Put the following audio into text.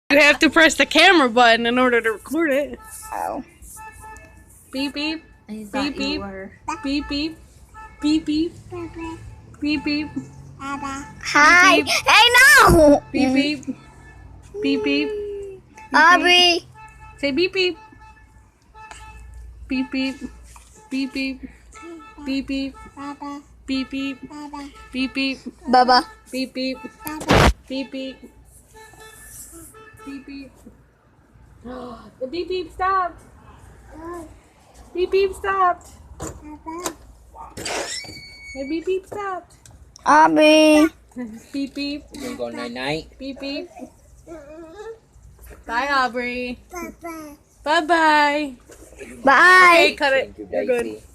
You have to press the camera button in order to record it. Oh. Beep beep. I Beep beep. Beep beep. Beep beep. Beep beep. Hi. Beep, beep. Hey, no. Beep beep. Beep beep. Aubrey. Say beep beep. Beep beep. Beep beep. Beep beep. Beep beep. Beep beep. Baba. Beep beep. Beep beep. Beep beep. The beep beep stopped. Beep beep stopped. The beep beep stopped. Aubrey. Beep beep. You go night night. Beep beep. Bye, Aubrey. Bye bye. Bye. Okay, cut it. Thank you, You're good. Daisy.